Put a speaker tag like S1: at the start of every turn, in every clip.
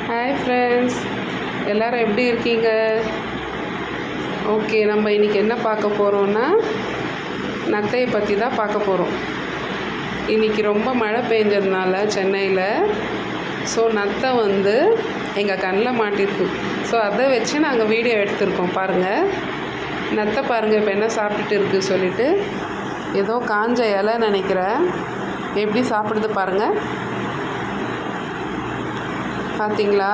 S1: Hi friends, எல்லோரும் எப்படி இருக்கீங்க? ஓகே, நம்ம இன்றைக்கி என்ன பார்க்க போகிறோன்னா நத்தையை பற்றி தான் பார்க்க போகிறோம். இன்றைக்கி ரொம்ப மழை பெஞ்சதுனால சென்னையில் நத்தை எங்கள் கண்ணில் மாட்டிருக்கு. அதை வச்சு நாங்கள் வீடியோ எடுத்திருக்கோம். பாருங்கள், நத்தை பாருங்கள் இப்போ என்ன சாப்பிட்டுட்டு இருக்குது சொல்லிவிட்டு. ஏதோ காஞ்ச இலை நினைக்கிறேன். எப்படி சாப்பிடுது பாருங்கள். பார்த்தீங்களா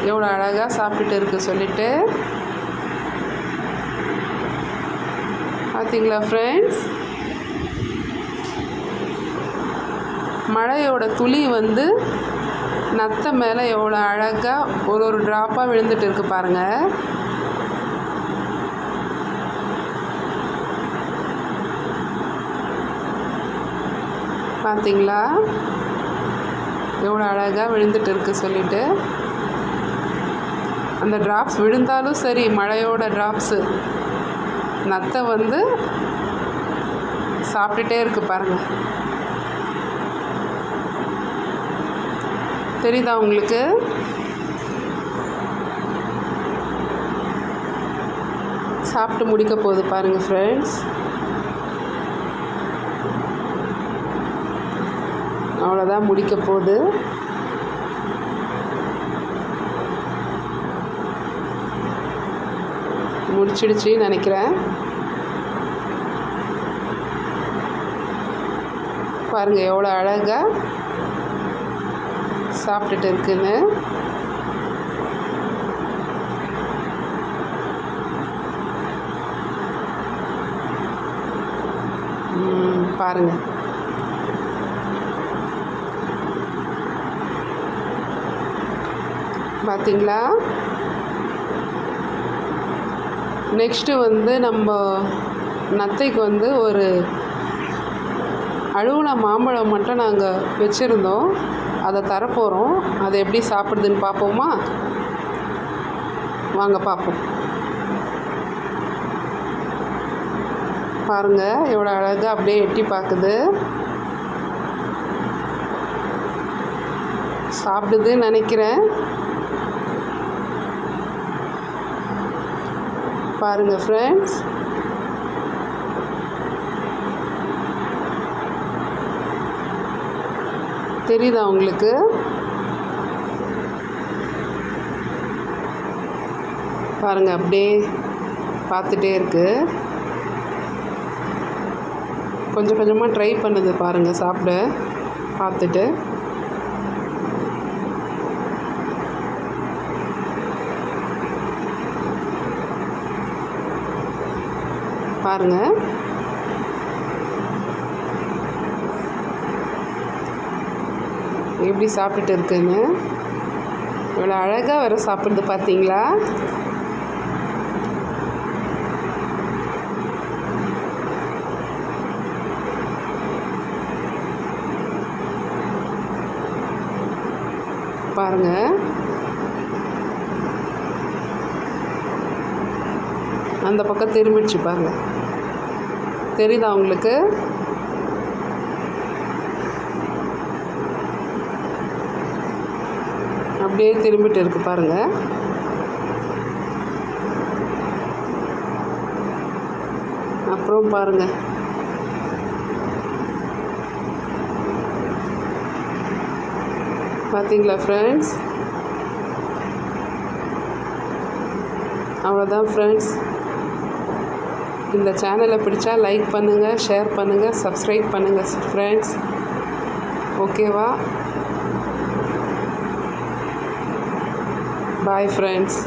S1: எவ்வளோ அழகாக சாப்பிட்டுட்டு இருக்குது சொல்லிட்டு. பார்த்தீங்களா ஃப்ரெண்ட்ஸ், மழையோட துளி நத்தை மேலே எவ்வளோ அழகாக ஒரு ட்ராப்பாக விழுந்துட்டு இருக்குது பாருங்கள். பார்த்தீங்களா எவ்வளோ அழகாக விழுந்துட்டு இருக்கு சொல்லிட்டு. அந்த ட்ராப்ஸ் விழுந்தாலும் சரி, மழையோட ட்ராப்ஸு நத்தை சாப்பிட்டுட்டே இருக்கு பாருங்கள். தெரியுதா உங்களுக்கு? சாப்பிட்டு முடிக்க போகுது பாருங்கள் ஃப்ரெண்ட்ஸ். அவ்வளோதான், முடிக்க போகுது. முடிச்சிடுச்சு நினைக்கிறேன். பாருங்கள் எவ்வளோ அழகாக சாப்பிட்டுட்டு இருக்குன்னு. பாருங்கள், பார்த்தீங்களா? நெக்ஸ்ட்டு நம்ம நத்தைக்கு ஒரு அழுகுன மாம்பழம் மட்டும் நாங்கள் வச்சுருந்தோம். அதை தரப்போகிறோம். அதை எப்படி சாப்பிடுதுன்னு பார்ப்போமா? வாங்க பார்ப்போம். பாருங்கள் எவ்வளோ அழகாக அப்படியே எட்டி பார்க்குது. சாப்பிடுதுன்னு நினைக்கிறேன். பாருங்கள் ஃப்ரெண்ட்ஸ், தெரியுதா உங்களுக்கு? பாருங்கள் அப்படியே பார்த்துட்டே இருக்கு. கொஞ்சம் கொஞ்சமாக ட்ரை பண்ணுது பாருங்கள் சாப்பிட பார்த்துட்டு. பாருங்கள் எப்படி சாப்பிட்டுட்டு இருக்குன்னு. இவ்வளோ அழகாக வர சாப்பிடுது பார்த்தீங்களா? பாருங்கள், அந்த பக்கம் திரும்பிடுச்சு பாருங்கள். தெரியுதா உங்களுக்கு? அப்படியே திரும்பிட்டு இருக்கு பாருங்கள். அப்புறம் பாருங்கள், பார்த்தீங்களா ஃப்ரெண்ட்ஸ்? அவ்வளோதான் ஃப்ரெண்ட்ஸ். இந்த சேனலை பிடிச்சா லைக் பண்ணுங்கள், ஷேர் பண்ணுங்கள், சப்ஸ்கிரைப் பண்ணுங்கள் ஃப்ரெண்ட்ஸ். ஓகேவா? Bye friends.